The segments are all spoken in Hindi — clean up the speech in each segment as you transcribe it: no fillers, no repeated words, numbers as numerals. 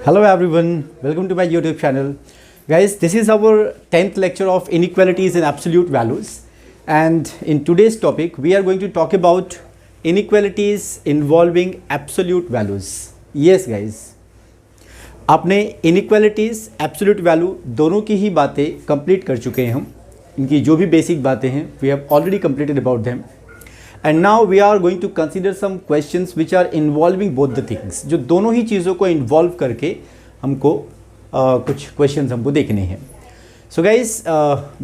Hello everyone, welcome to my YouTube channel. Guys, this is our 10th lecture of inequalities in absolute values, and in today's topic we are going to talk about inequalities involving absolute values. Yes guys, आपने inequalities, absolute value दोनों की ही बातें कंप्लीट कर चुके हैं हम. इनकी जो भी बेसिक बातें हैं we have already completed about them. And now we are going to consider some questions which are involving both the things. जो दोनों ही चीज़ों को involve करके हमको कुछ questions हमको देखने हैं. So guys,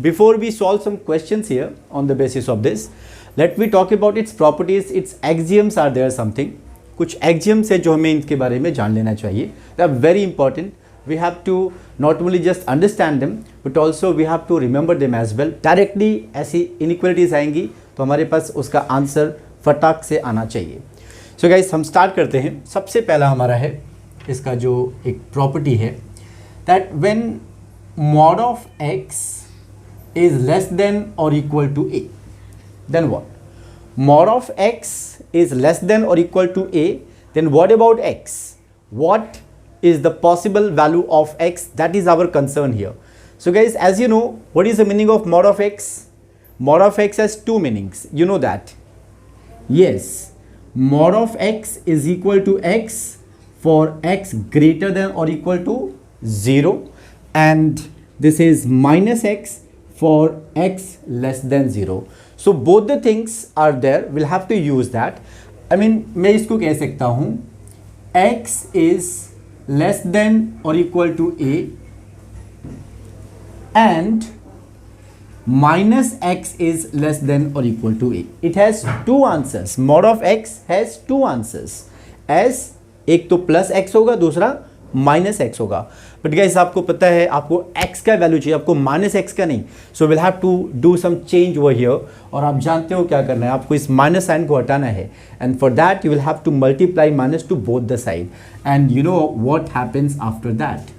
before we solve some questions here on the basis of this, let me talk about its properties. Its axioms are there something. कुछ axioms है जो हमें इनके बारे में जान लेना चाहिए. They are very important. We have to not only just understand them, but also we have to remember them as well. Directly ऐसी inequalities आएंगी तो हमारे पास उसका आंसर फटाक से आना चाहिए. सो गाइस, हम स्टार्ट करते हैं. सबसे पहला हमारा है इसका जो एक प्रॉपर्टी है, that when mod of x is less than और equal to a, then what? Mod of x is less than और equal to a, then what about x? What is the possible value of x? That is our concern here. So guys, as you know, what is the meaning of mod of x? Mod of x has two meanings. You know that. Yes, mod of x is equal to x for x greater than or equal to 0, and this is minus x for x less than 0. So both the things are there. We'll have to use that. I mean, मैं इसको कह सकता हूँ x is less than or equal to a and minus x is less than or equal to a. It has two answers. Mod of x has two answers. as एक तो प्लस x होगा, दूसरा माइनस x होगा. बट गाइस, आपको पता है आपको x का वैल्यू चाहिए, आपको माइनस x का नहीं. So will have to do some change over here. और आप जानते हो क्या करना है, आपको इस माइनस साइन को हटाना है. And for that you will have to multiply minus two both the side. And you know what happens after that.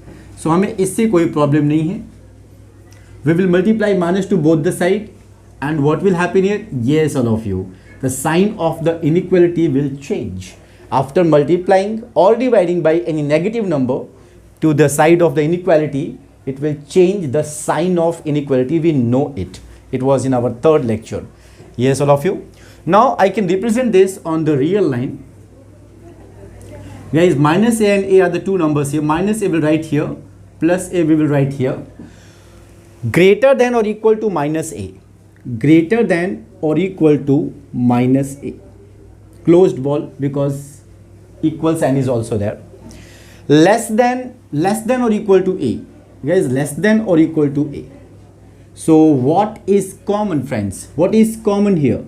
So हमें इससे कोई प्रॉब्लम नहीं है. We will multiply minus two both the side, and what will happen here? Yes all of you, the sign of the inequality will change. After multiplying or dividing by any negative number to the side of the inequality, it will change the sign of inequality. We know it. It was in our third lecture. Yes, all of you. Now I can represent this on the real line. Guys, minus a and a are the two numbers here. Minus a will write here, plus a we will write here. Greater than or equal to minus a. Greater than or equal to minus a. Closed ball, because equal sign is also there. Less than or equal to a. Guys, less than or equal to a. So what is common, friends? What is common here?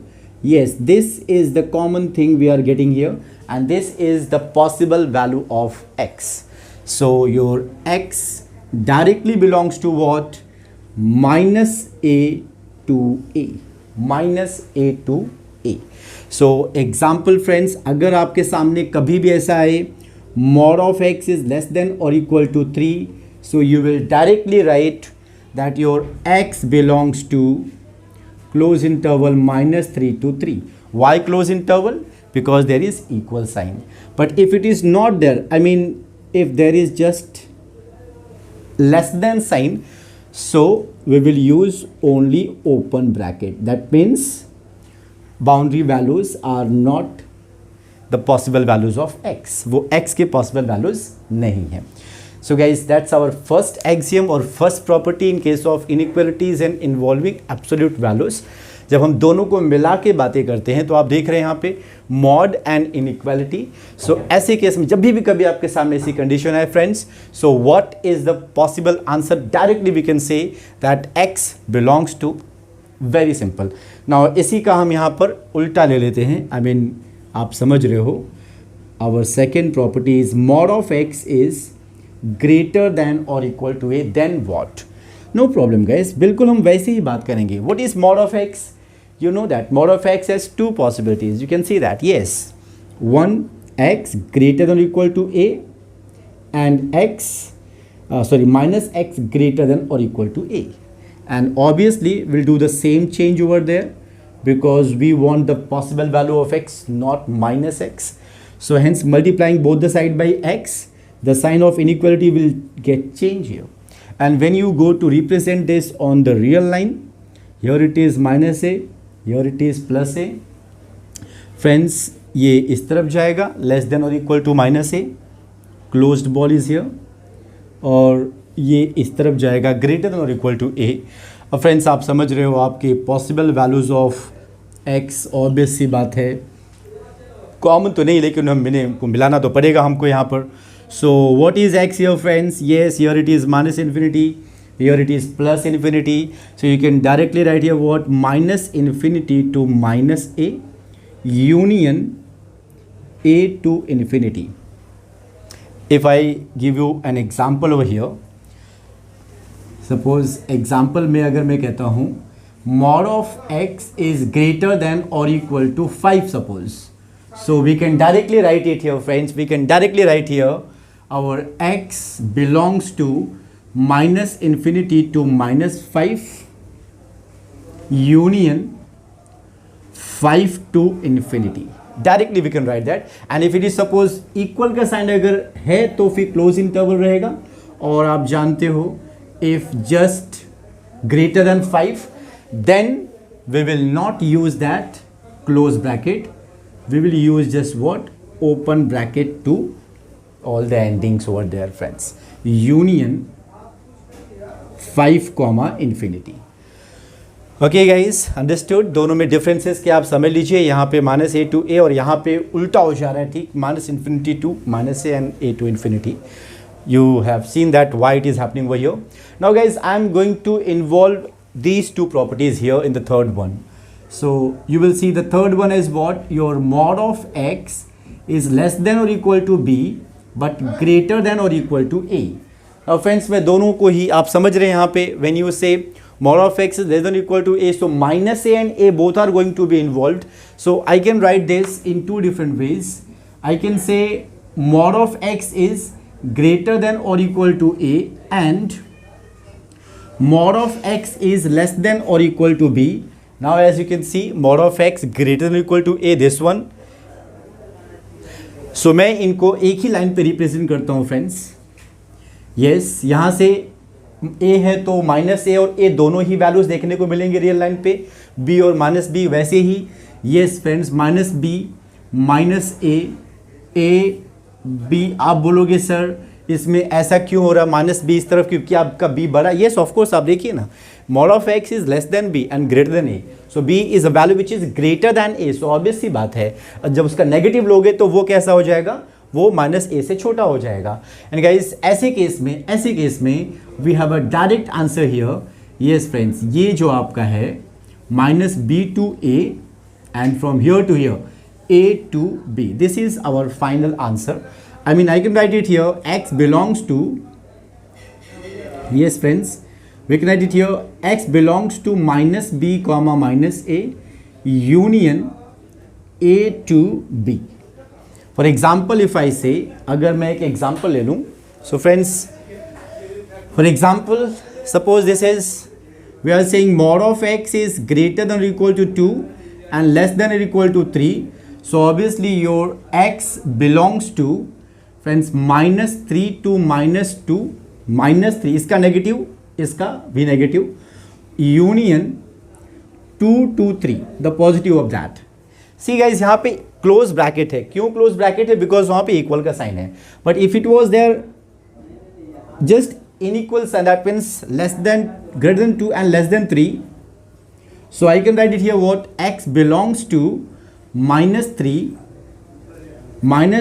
Yes, this is the common thing we are getting here, and this is the possible value of x. So your x directly belongs to what? Minus a to a. Minus a to a. So example friends, अगर आपके सामने कभी भी ऐसा आए mod of x is less than or equal to 3, so you will directly write that your x belongs to close interval minus 3 to 3. Why close interval? Because there is equal sign. But if it is not there, I mean if there is just less than sign, so we will use only open bracket. That means boundary values are not the possible values of x. वो x के पॉसिबल वैल्यूज नहीं है. So guys, that's our first axiom और first property in case of inequalities and involving absolute values. जब हम दोनों को मिला के बातें करते हैं तो आप देख रहे हैं यहाँ पे मॉड एंड इनइक्वालिटी. सो ऐसे केस में जब भी कभी आपके सामने ऐसी कंडीशन है friends, so what is the possible answer? Directly we can say that x belongs to, very simple. Now इसी का हम यहाँ पर उल्टा ले लेते हैं. आई मीन आप समझ रहे हो. Our second property is mod of x is greater than और equal to a, then what? No problem guys, बिल्कुल हम वैसे ही बात करेंगे. What is mod of x? You know that mod of x has two possibilities. You can see that. Yes, one x greater than और equal to a and minus x greater than or equal to a. And obviously we'll do the same change over there because we want the possible value of x, not minus x. So hence multiplying both the side by x, the sign of inequality will get changed here. And when you go to represent this on the real line, here it is minus a, here it is plus a. Friends, ये इस तरफ जाएगा less than or equal to minus a, closed ball is here, और ये इस तरफ जाएगा greater than or equal to a. अब फ्रेंड्स आप समझ रहे हो आपके possible values of x, obvious सी बात है, कॉमन तो नहीं लेकिन हमको मिलाना तो पड़ेगा हमको यहाँ पर. So what is x here friends? Yes, here it is minus infinity, here it is plus infinity. So you can directly write here what? Minus infinity to minus a union a to infinity. If I give you an example over here, suppose example में अगर मैं कहता हूँ mod of x is greater than or equal to 5 suppose. So we can directly write it here friends, we can directly write here our x belongs to minus infinity to minus 5 union 5 to infinity. Directly we can write that. And if it is suppose equal का sign अगर है तो फिर close interval रहेगा. और आप जानते हो if just greater than 5 then we will not use that close bracket, we will use just what? Open bracket to all the endings over there friends. Union 5 comma infinity. Okay guys, understood. दोनों में डिफरेंसेस क्या आप समझ लीजिए. यहाँ पे माइनस ए टू ए और यहाँ पे उल्टा हो जा रहा है, ठीक, minus infinity to minus a and a to infinity. You have seen that why it is happening over here. Now guys, I am going to involve these two properties here in the third one. So you will see the third one is what? Your mod of x is less than or equal to b but greater than or equal to a. Now friends, मैं दोनों को ही आप समझ रहे हैं यहाँ पे. When you say mod of x is less than or equal to a, so minus a and a both are going to be involved. So I can write this in two different ways. I can say mod of x is greater than or equal to a and mod of x is less than or equal to b. Now as you can see, mod of x greater than or equal to a, this one. So मैं इनको एक ही लाइन पे रिप्रेजेंट करता हूँ फ्रेंड्स. यस, यहाँ से a है तो माइनस ए और a दोनों ही वैल्यूज देखने को मिलेंगे रियल लाइन पे, b और माइनस b वैसे ही. Yes friends, minus b minus a b. आप बोलोगे सर इसमें ऐसा क्यों हो रहा है, माइनस बी इस तरफ, क्योंकि आपका बी बड़ा. येस ऑफ कोर्स, आप देखिए ना, mod of x is less than b and greater than a, so b is a value which is greater than a. So obvious सी बात है, जब उसका नेगेटिव लोगे तो वो कैसा हो जाएगा, वो माइनस ए से छोटा हो जाएगा. एंड गाइस, ऐसे केस में we have a direct answer here. Yes friends, ये जो आपका है minus b to a and from here to here a to b. This is our final answer. I mean, I can write it here, x belongs to, yes friends, we can write it here, x belongs to minus b comma minus a union a to b. For example, if I say, अगर मैं एक example ले लूँ, so friends, for example, suppose this is, we are saying mod of x is greater than or equal to 2 and less than or equal to 3. So obviously your x belongs to friends minus 3 to minus 2 minus 3, इसका नेगेटिव, इसका भी negative, union 2 to 3, the positive of that. See guys, यहाँ पे क्लोज ब्रैकेट है. क्यों क्लोज ब्रैकेट है? बिकॉज वहाँ पे इक्वल का साइन है. But if it was there just inequal sign, that means less than, greater than 2 and less than 3. So I can write it here what? x belongs to minus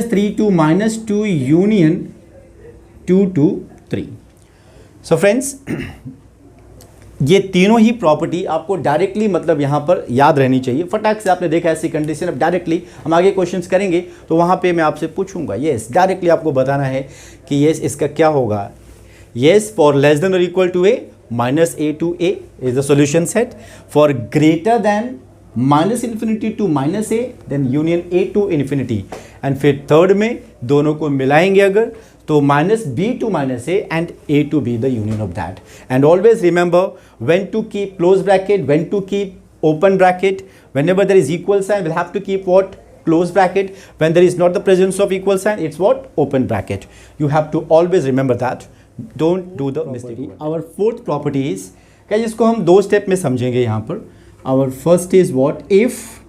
3 to minus 2 union 2 to 3. So friends, ये तीनों ही प्रॉपर्टी आपको डायरेक्टली मतलब यहाँ पर याद रहनी चाहिए. फटाक से आपने देखा ऐसी कंडीशन. अब डायरेक्टली हम आगे क्वेश्चंस करेंगे तो वहाँ पे मैं आपसे पूछूंगा. येस, डायरेक्टली आपको बताना है कि येस इसका क्या होगा. येस, फॉर लेस देन और equal to a minus a to a is the solution set. For greater than minus infinity to minus a then union a to infinity. And फिर थर्ड में दोनों को मिलाएंगे अगर तो minus b to minus a and a to b the union of that. And always remember when to keep close bracket, when to keep open bracket, whenever there is equal sign we'll have to keep what? close bracket. When there is not the presence of equal sign, it's what? Open bracket. You have to always remember that. Don't do the mistake. Our fourth property is, क्या जिसको हम दो स्टेप में समझेंगे यहाँ पर. Our first is what? If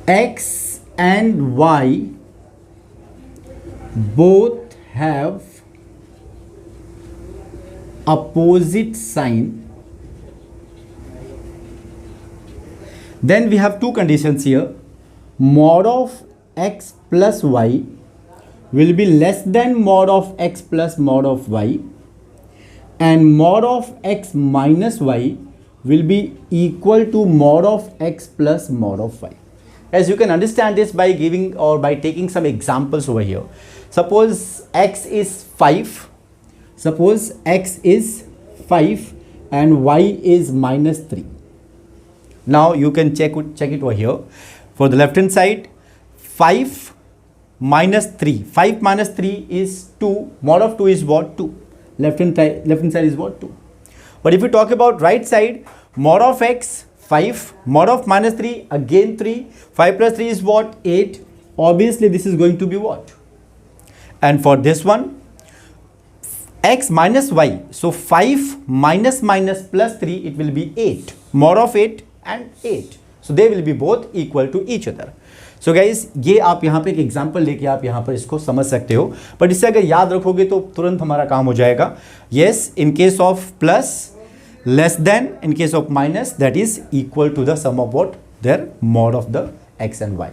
x and y both have opposite sign, then we have two conditions here. Mod of x plus y will be less than mod of x plus mod of y, and mod of x minus y will be equal to mod of x plus mod of y. As you can understand this by giving or by taking some examples over here. Suppose x is 5. Suppose x is 5 and y is minus 3. Now you can check it over here. For the left hand side, 5 minus 3. 5 minus 3 is 2. Mod of 2 is what? 2. Left hand side is what? 2. But if you talk about right side, mod of x 5, mod of minus 3 again 3. 5 plus 3 is what? 8. Obviously this is going to be what? And for this one, x minus y. So 5 minus plus 3, it will be 8. Mod of 8 and 8. So they will be both equal to each other. So guys, ये आप यहाँ पे एक एग्जाम्पल लेके आप यहाँ पर इसको समझ सकते हो. बट इससे अगर याद रखोगे तो तुरंत हमारा काम हो जाएगा. Yes, in case of plus, less than, in case of minus, that is equal to the sum of what? Their mod of the x and y.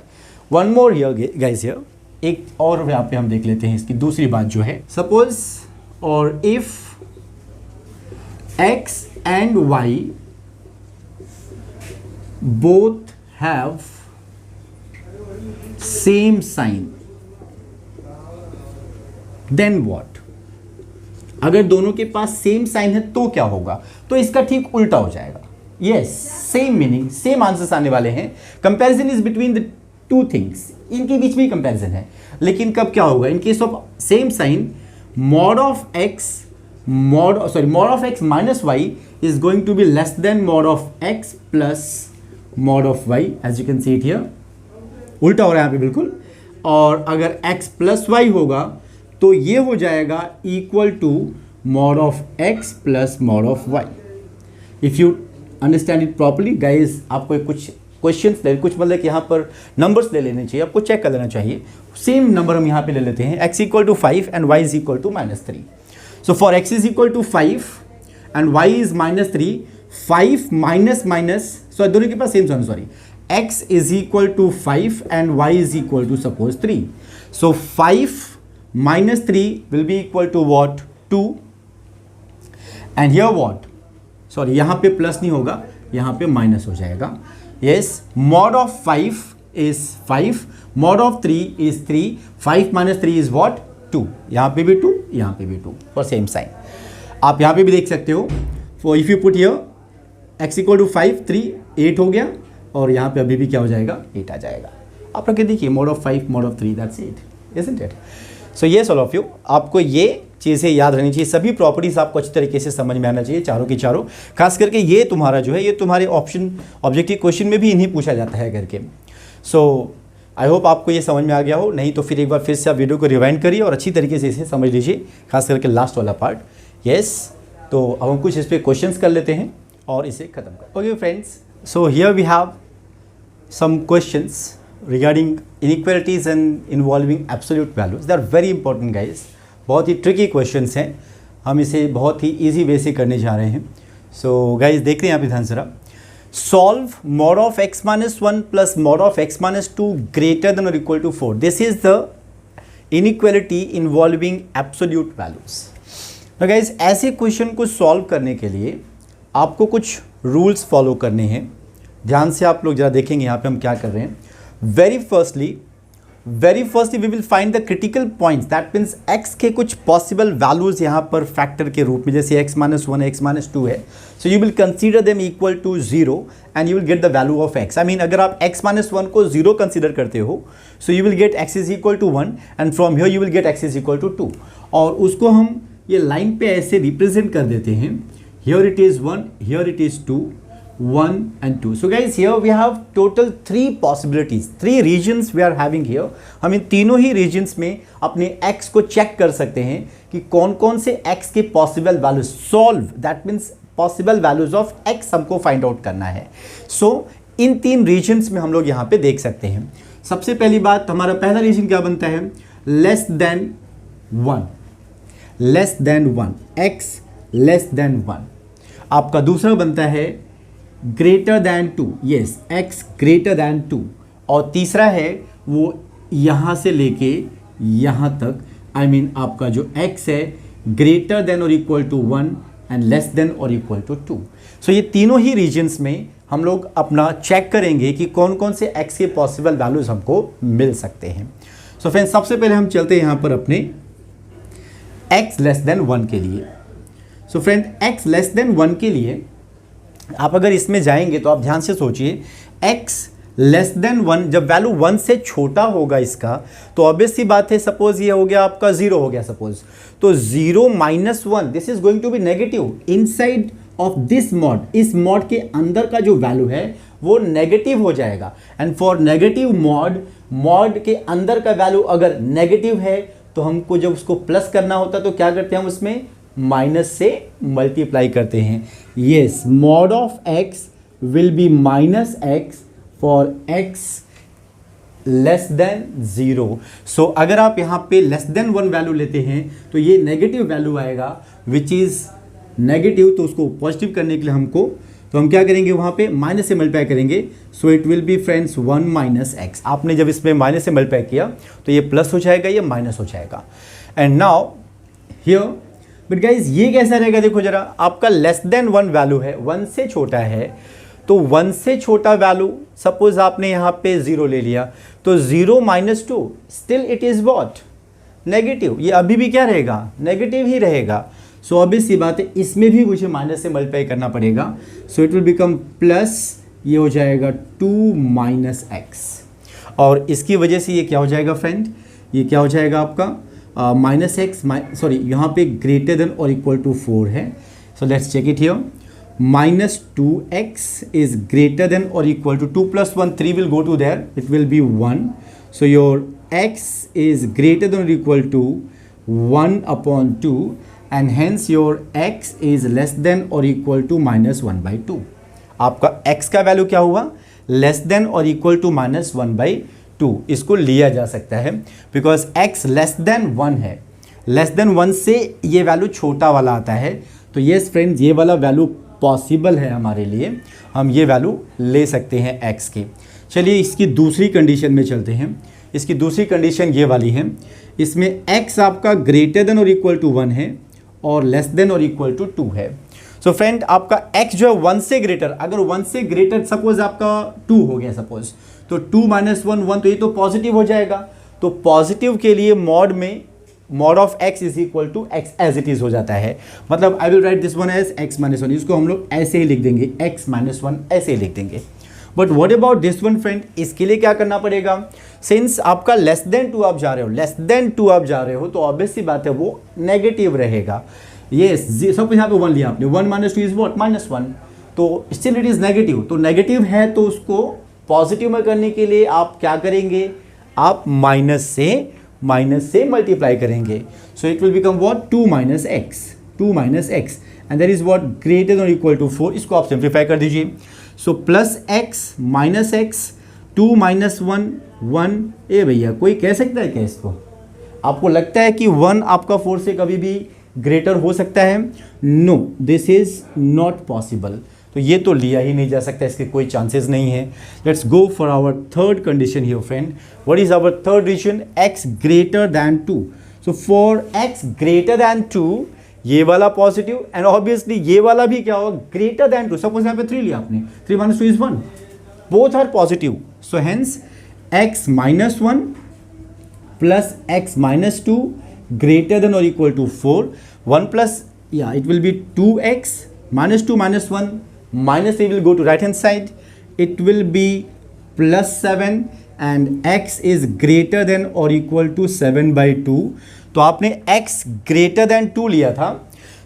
One more here guys here. एक और यहाँ पे हम देख लेते हैं इसकी दूसरी बात जो है. Suppose or if x and y both have same sign, then what? अगर दोनों के पास सेम साइन है तो क्या होगा? तो इसका ठीक उल्टा हो जाएगा. Yes, same meaning, same answers आने वाले हैं. Comparison is between the two things. इनके बीच में ही कंपैरिजन है. लेकिन कब क्या होगा? In case of same sign, mod of x minus y is going to be less than mod of x plus mod of y, as you can see it here. उल्टा हो रहा है यहाँ पे बिल्कुल. और अगर x plus y होगा तो ये हो जाएगा equal to mod of x plus mod of y. If you understand it properly guys, आपको कुछ क्वेश्चंस ले, कुछ मतलब कि यहाँ पर नंबर्स ले लेने चाहिए, आपको चेक कर लेना चाहिए. सेम नंबर हम यहाँ पे ले लेते हैं. x equal to 5 and y is equal to -3. So for x is equal to 5 and y is -3, 5 minus sorry दोनों के पास same sign, sorry, x is equal to 5 and y is equal to suppose 3. So 5 minus 3 will be equal to what? 2. and here what? Sorry यहाँ पे प्लस नहीं होगा, यहाँ पे माइनस हो जाएगा. yes, mod of 5 is 5, mod of 3 is 3, 5 minus 3 is what? 2. यहाँ पे भी 2, यहाँ पे भी 2 for same sign. आप यहाँ पे भी देख सकते हो. for if you put here x equal to 5, 3, 8 हो गया, और यहाँ पे अभी भी क्या हो जाएगा? 8 आ जाएगा. आप रख के देखिए, mod of 5, mod of 3, that's it, isn't it? सो ये ऑल ऑफ यू, आपको ये चीज़ें याद रहनी चाहिए. सभी प्रॉपर्टीज़ आपको अच्छी तरीके से समझ में आना चाहिए, चारों की चारों. खास करके ये तुम्हारा जो है, ये तुम्हारे ऑप्शन ऑब्जेक्टिव क्वेश्चन में भी इन्हीं पूछा जाता है करके. सो आई होप आपको ये समझ में आ गया हो. नहीं तो फिर एक बार फिर से आप वीडियो को रिवाइंड करिए और अच्छी तरीके से इसे समझ लीजिए, खास करके लास्ट वाला पार्ट. यस, तो अब हम कुछ इस पर क्वेश्चन कर लेते हैं और इसे ख़त्म कर. Okay friends, so here we have some questions regarding inequalities and involving absolute values. They are very important guys. बहुत ही tricky questions हैं. हम इसे बहुत ही easy way से करने जा रहे हैं. So guys देखते हैं यहाँ पे ध्यान से. Solve mod of x minus 1 plus mod of x minus 2 greater than or equal to 4. This is the inequality involving absolute values. Now guys, ऐसे क्वेश्चन को सॉल्व करने के लिए आपको कुछ रूल्स फॉलो करने हैं. ध्यान से आप लोग जरा देखेंगे यहाँ पे हम क्या कर रहे हैं. Very firstly we will find the critical points. That means x के कुछ possible values यहाँ पर factor के रूप में, जैसे x minus 1 x minus 2 है. So you will consider them equal to 0 and you will get the value of x. I mean अगर आप x minus 1 को 0 consider करते हो, so you will get x is equal to 1 and from here you will get x is equal to 2. और उसको हम ये लाइन पे ऐसे रिप्रेजेंट कर देते हैं. Here it is 1, here it is 2. 1 and 2. So guys, here we have total 3 possibilities, 3 regions we are having here. हम इन तीनों ही regions में अपने x को check कर सकते हैं कि कौन कौन से x के possible values solve, that means possible values of x हमको find out करना है. So इन 3 regions में हम लोग यहाँ पे देख सकते हैं. सबसे पहली बात, हमारा पहला region क्या बनता है? Less than 1, less than 1, x less than 1. आपका दूसरा बनता है greater than 2, yes x greater than 2. और तीसरा है वो यहाँ से लेके यहाँ तक, आई मीन आपका जो x है ग्रेटर देन और equal to 1 and less than और इक्वल टू 2. सो ये तीनों ही रीजन्स में हम लोग अपना चेक करेंगे कि कौन कौन से x के पॉसिबल वैल्यूज हमको मिल सकते हैं. सो फ्रेंड्स, सबसे पहले हम चलते हैं यहाँ पर अपने x लेस देन 1 के लिए. सो फ्रेंड, x लेस देन 1 के लिए आप अगर इसमें जाएंगे तो आप ध्यान से सोचिए, x लेस देन 1, जब वैल्यू 1 से छोटा होगा इसका, तो ऑब्वियस सी बात है, सपोज ये हो गया आपका 0 हो गया सपोज, तो 0 minus 1, this is going to be negative inside of this mod. इस मॉड के अंदर का जो वैल्यू है वो नेगेटिव हो जाएगा. एंड फॉर नेगेटिव मॉड के अंदर का वैल्यू अगर नेगेटिव है तो हमको जब उसको प्लस करना होता है तो क्या करते हैं हम उसमें माइनस से मल्टीप्लाई करते हैं. Yes, mod of x will be minus x for x less than 0. सो अगर आप यहाँ पे लेस देन 1 वैल्यू लेते हैं तो ये नेगेटिव वैल्यू आएगा विच इज नेगेटिव. तो उसको पॉजिटिव करने के लिए तो हम क्या करेंगे, वहाँ पे माइनस से मल्टीप्लाई करेंगे. So it will be friends 1 minus x. आपने जब इसमें माइनस से मल्टीप्लाई किया तो ये प्लस हो जाएगा, ये माइनस हो जाएगा. And now here, but guys ये कैसा रहेगा, देखो जरा, आपका लेस देन 1 वैल्यू है, 1 से छोटा है, तो 1 से छोटा वैल्यू सपोज आपने यहाँ पे 0 ले लिया, तो 0 minus 2 still it is what, negative. ये अभी भी क्या रहेगा, नेगेटिव ही रहेगा. सो ऑब्वियस सी बात है, इसमें भी मुझे माइनस से मल्टीप्लाई करना पड़ेगा. सो इट विल बिकम प्लस, ये हो जाएगा 2 माइनस एक्स. और इसकी वजह से ये क्या हो जाएगा फ्रेंड, ये क्या हो जाएगा आपका माइनस एक्स, सॉरी यहाँ पे ग्रेटर देन और इक्वल टू 4 है. So let's check it here. Minus 2x is greater than और equal to 2 plus 1, 3 will go to there, it will be 1. So your x is greater than और equal to 1 upon 2 and hence your x is less than और इक्वल टू माइनस 1/2. आपका x का वैल्यू क्या हुआ, लेस देन और इक्वल टू माइनस 1/2. इसको लिया जा सकता है बिकॉज x लेस देन 1 है, लेस देन 1 से ये वैल्यू छोटा वाला आता है. तो येस फ्रेंड्स, ये वाला वैल्यू पॉसिबल है हमारे लिए, हम ये वैल्यू ले सकते हैं x के. चलिए इसकी दूसरी कंडीशन में चलते हैं. इसकी दूसरी कंडीशन ये वाली है, इसमें x आपका ग्रेटर देन और इक्वल टू 1 है और लेस देन और इक्वल टू 2 है. सो फ्रेंड, आपका x जो है 1 से ग्रेटर, अगर 1 से ग्रेटर सपोज आपका 2 हो गया सपोज, तो 2 माइनस 1 1, तो ये तो पॉजिटिव हो जाएगा. तो पॉजिटिव के लिए मॉड में mod of x is equal to x as it is हो जाता है. मतलब I will write this one as x minus 1, इसको हम लोग ऐसे ही लिख देंगे, x माइनस 1 ऐसे ही लिख देंगे. But what about this one friend, इसके लिए क्या करना पड़ेगा, सिंस आपका लेस देन 2 आप जा रहे हो, लेस देन 2 आप जा रहे हो, तो ऑब्वियस सी बात है वो नेगेटिव रहेगा. ये सब यहाँ पे 1 लिया आपने, 1 माइनस 2 इज व्हाट, माइनस 1, तो स्टिल इट इज नेगेटिव. तो नेगेटिव है तो उसको पॉजिटिव में करने के लिए आप क्या करेंगे, आप माइनस से मल्टीप्लाई करेंगे. So it will become what, 2 minus X and that is what greater than equal to 4. इसको आप सिंप्लीफाई कर दीजिए. So plus X minus X, 2 minus 1 1. ए भैया, कोई कह सकता है क्या इसको, आपको लगता है कि 1 आपका 4 से कभी भी ग्रेटर हो सकता है? No, this is not possible. तो ये तो लिया ही नहीं जा सकता, इसके कोई चांसेस नहीं है. Let's go for our third condition here friend. What is our third condition, x greater than 2. So for x greater than 2, ये वाला पॉजिटिव एंड ऑब्वियसली ये वाला भी क्या होगा, ग्रेटर दैन 2. सपोज यहाँ पे 3 लिया आपने, 3 minus 2 is 1, both are positive. So hence x minus 1 plus x minus 2 greater than or equal to 4. 1 plus, yeah, it will be 2x minus 2 minus 1, minus 3 will go to right hand side, it will be plus 7 and x is greater than or equal to 7/2. तो आपने x greater than 2 लिया था,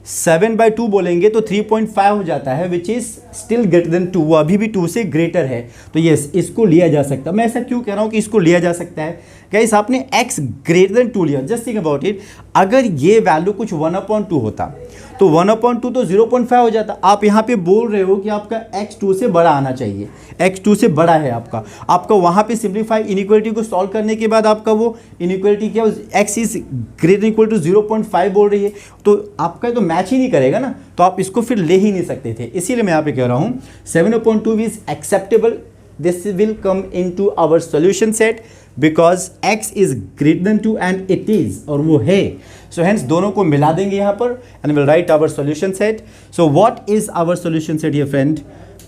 7/2 बोलेंगे तो 3.5 हो जाता है, which is still greater than 2, वो अभी भी 2 से ग्रेटर है। तो यस, इसको लिया जा सकता है। मैं ऐसा क्यों कह रहा हूँ कि इसको लिया जा सकता है? गाइस आपने x ग्रेटर देन 2 लिया, जस्ट थिंक अबाउट इट, अगर ये वैल्यू कुछ 1/2 होता तो 1/2 तो 0.5 हो जाता। आप यहाँ पे बोल रहे हो कि आपका x 2 से बड़ा आना चाहिए, x 2 से बड़ा है आपका वहाँ पे सिंप्लीफाई इनइक्वालिटी को सॉल्व करने के बाद आपका वो इनइक्वालिटी क्या, x is greater equal to 0.5 बोल रही है, तो आपका तो मैच ही नहीं करेगा ना, तो आप इसको फिर ले ही नहीं सकते थे। इसीलिए मैं यहाँ पे कह रहा हूँ 7/2 is acceptable, this will come in to our solution set because x is greater than 2 and it is, और वो है। सो हेंस दोनों को मिला देंगे यहाँ पर and will write our solution set. So what is our solution set here friend?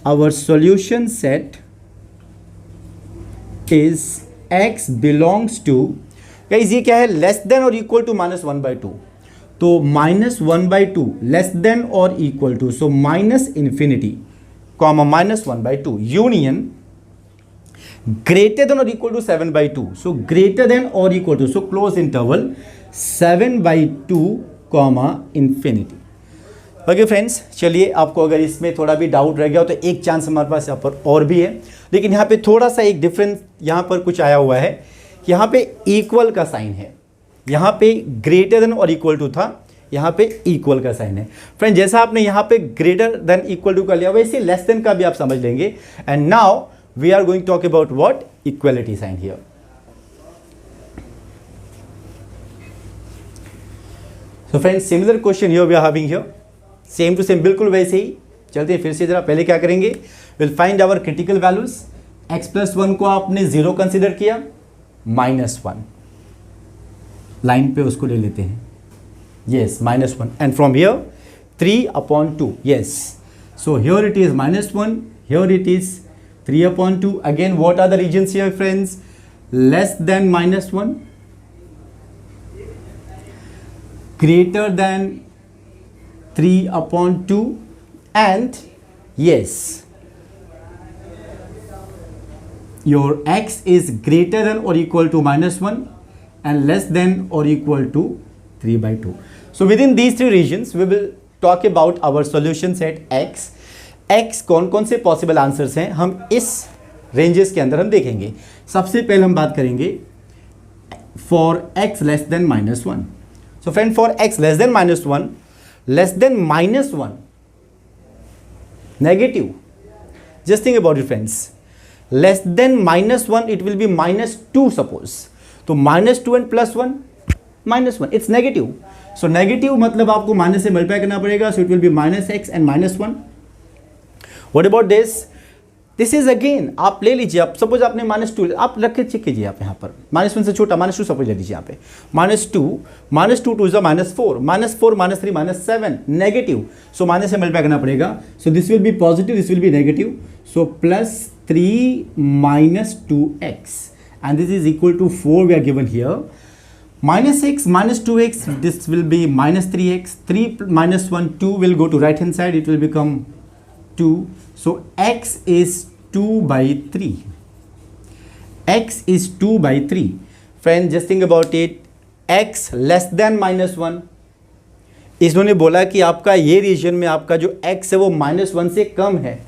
Our solution set is x belongs to, guys ये क्या है, लेस देन और इक्वल टू -1/2, तो -1/2 लेस देन और equal to, so -∞, -1/2 union greater than or equal to 7/2, so greater than or equal to, so close interval 7/2 infinity। Okay friends, चलिए आपको अगर इसमें थोड़ा भी डाउट रह गया हो तो एक चांस हमारे पास यहाँ पर और भी है, लेकिन यहाँ पे थोड़ा सा एक डिफरेंस यहाँ पर कुछ आया हुआ है कि यहाँ पे इक्वल का साइन है, यहाँ पे ग्रेटर देन और इक्वल टू था, यहाँ पे इक्वल का साइन है। फ्रेंड जैसा आपने यहाँ पे ग्रेटर देन इक्वल टू का लिया वैसे लेस देन का भी आप समझ लेंगे। And now we are going to talk about what? Equality sign here. So friends, similar question here we are having here, same to same, बिल्कुल वैसे ही चलते हैं फिर से। जरा पहले क्या करेंगे, we'll find our critical values। x + 1 को आपने 0 कंसिडर किया, -1 लाइन पे उसको ले लेते हैं, yes -1, and from here 3/2, yes, so here it is -1, here it is 3/2, again what are the regions here friends? Less than -1, greater than 3/2, and yes, your x is greater than or equal to -1 and less than or equal to 3/2. So within these three regions we will talk about our solution set x। x कौन कौन से पॉसिबल आंसर्स हैं हम इस रेंजेस के अंदर हम देखेंगे। सबसे पहले हम बात करेंगे for x less than -1। So friend for x less than -1, less than -1 negative, just think about it friends, less than -1 it will B -2 suppose, तो -2 and +1 -1 it's negative. So negative मतलब आपको माइनस से मल्टीप्लाई करना पड़ेगा, सो it will B -x and -1। What about this? This is again, आप ले लीजिए, आप सपोज आपने -2 आप रख के चेक कीजिए, आप यहाँ पर -1 से छोटा -2 सपोज ले लीजिए यहाँ पे, -2 2 इज -4, -4 -3 -7 नेगेटिव, सो माइनस से मल्टीप्लाई करना पड़ेगा, so this will be positive, this will be negative, so +3 -2x and this is equal to 4 we are given here, -x -2x, this will be -3x, 3 -1 2 will go to right hand side, it will become 2, so x is 2/3, x is 2/3। friend just think about it, x less than -1, इन्होंने बोला कि आपका ये रीजन में आपका जो x है वो -1 से कम है।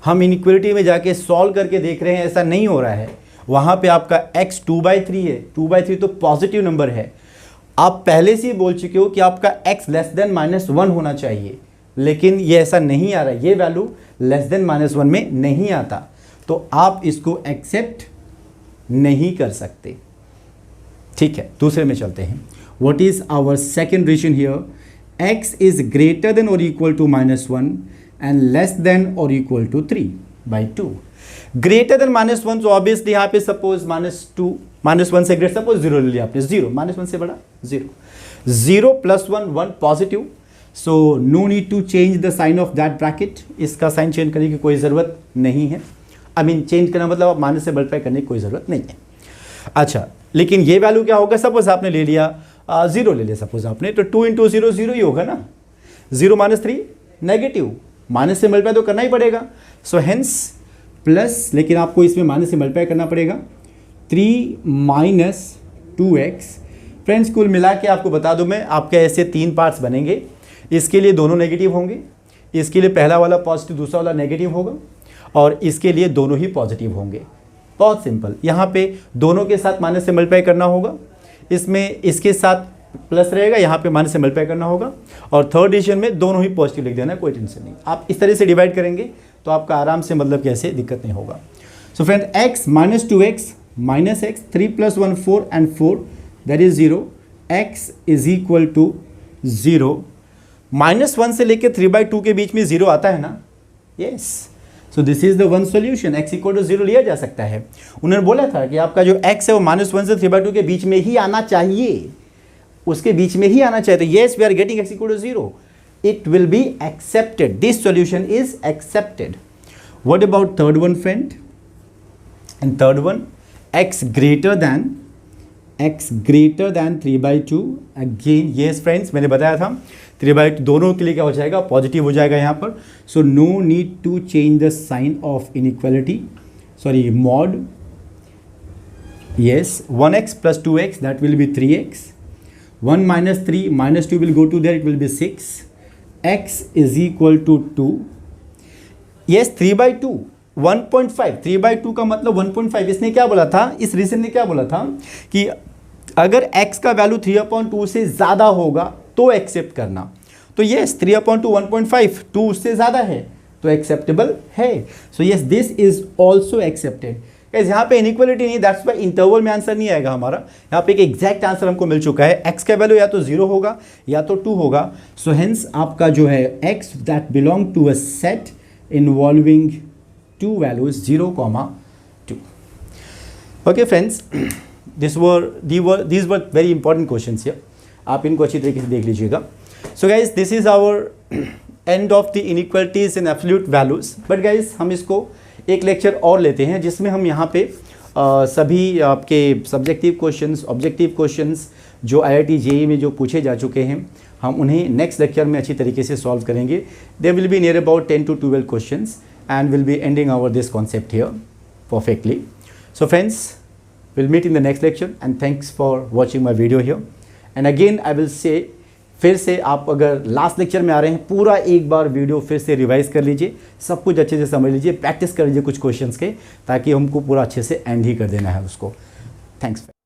हम इनइक्वालिटी में जाके सॉल्व करके देख रहे हैं, ऐसा नहीं हो रहा है, वहाँ पे आपका x 2/3 है, 2/3 तो पॉजिटिव नंबर है। आप पहले से ही बोल चुके हो कि आपका x लेस देन -1 होना चाहिए, लेकिन ये ऐसा नहीं आ रहा है, ये वैल्यू लेस देन -1 में नहीं आता, तो आप इसको एक्सेप्ट नहीं कर सकते। ठीक है, दूसरे में चलते हैं। What is our second region here? x is greater than और equal to -1 and less than और इक्वल टू 3/2। ग्रेटर देन -1, तो ऑब्वियसली यहाँ पे सपोज -1 से ग्रेटर, सपोज 0 ले लिया आपने, 0 -1 से बड़ा 0, 0 + 1 1 positive, so no need to change the sign of that bracket, इसका साइन चेंज करने की कोई ज़रूरत नहीं है। आई मीन चेंज करना मतलब आप माइनस से मल्टीप्लाई करने की कोई ज़रूरत नहीं है। अच्छा, लेकिन ये वैल्यू क्या होगा? सपोज आपने ले लिया 0 ले लिया सपोज आपने, तो 2 × 0 0 ही होगा ना, 0 - 3 नेगेटिव, माइनस से मल्टीप्लाई तो करना ही पड़ेगा, सो हेंस प्लस, लेकिन आपको इसमें माइनस से मल्टीप्लाई करना पड़ेगा, 3 - 2x। फ्रेंड्स कुल मिला के आपको बता दूं मैं, आपके ऐसे 3 पार्ट्स बनेंगे। इसके लिए दोनों नेगेटिव होंगे, इसके लिए पहला वाला पॉजिटिव दूसरा वाला नेगेटिव होगा, और इसके लिए दोनों ही पॉजिटिव होंगे। बहुत सिंपल, यहाँ पे दोनों के साथ माइनस से मल्टीप्लाई करना होगा, इसमें इसके साथ प्लस रहेगा, यहाँ पे माइनस से मल्टीप्लाई करना होगा, और थर्ड डिवीजन में दोनों ही पॉजिटिव लिख देना, कोई टेंशन नहीं। आप इस तरह से डिवाइड करेंगे तो आपका आराम से मतलब कैसे दिक्कत नहीं होगा। So friend, x minus 2x minus X 3 + 1 4 and 4 that is 0, x is equal to 0। -1 से लेकर 3/2 के बीच में 0 आता है ना, yes. So this is the one solution, x equal to 0 लिया जा सकता है। उन्होंने बोला था कि आपका जो x है वो -1 से 3/2 के बीच में ही आना चाहिए, उसके बीच में ही आना चाहिए। तो yes, we are getting x equal to 0, it will be accepted, this solution is accepted. What about third one friend? And third one, x greater than 3/2, again yes friends, मैंने बताया था 3/2 दोनों के लिए क्या हो जाएगा, पॉजिटिव हो जाएगा यहाँ पर। So no need to change the sign of inequality, sorry mod, yes, 1x plus 2x, that will be 3x, 1 minus 3 minus 2 will go to there, it will be 6, x is equal to 2, yes 3/2, 1.5, 3/2 का मतलब 1.5। इसने क्या बोला था, इस रीजन ने क्या बोला था कि अगर x का वैल्यू 3/2 से ज़्यादा होगा तो एक्सेप्ट करना। तो येस 3/2 1.5, 2 उससे ज़्यादा है तो एक्सेप्टेबल है। So yes, this is also accepted. Guys यहाँ पे इनइक्वालिटी नहीं, दैट्स वाई इंटरवल में आंसर नहीं आएगा हमारा। यहाँ पे एक एग्जैक्ट आंसर हमको मिल चुका है, x का वैल्यू या तो 0 होगा या तो 2 होगा। सो हेंस आपका जो है x that belong to a set involving 2 values 0, 2। Okay friends, these were very important questions here, आप इनको अच्छी तरीके से देख लीजिएगा। So guys, this is our end of the inequalities in absolute values. But guys, हम इसको एक लेक्चर और लेते हैं जिसमें हम यहाँ पे सभी आपके सब्जेक्टिव क्वेश्चंस, ऑब्जेक्टिव क्वेश्चंस जो IIT JEE में जो पूछे जा चुके हैं, हम उन्हें नेक्स्ट लेक्चर में अच्छी तरीके से सॉल्व करेंगे। There will be near about 10 to 12 questions and we'll be ending our this concept here perfectly. So friends, we'll meet in the next lecture and thanks for watching my video here. And again I will say, फिर से आप अगर लास्ट लेक्चर में आ रहे हैं, पूरा एक बार वीडियो फिर से रिवाइज कर लीजिए, सब कुछ अच्छे से समझ लीजिए, प्रैक्टिस कर लीजिए कुछ क्वेश्चंस के, ताकि हमको पूरा अच्छे से एंड ही कर देना है उसको। थैंक्स।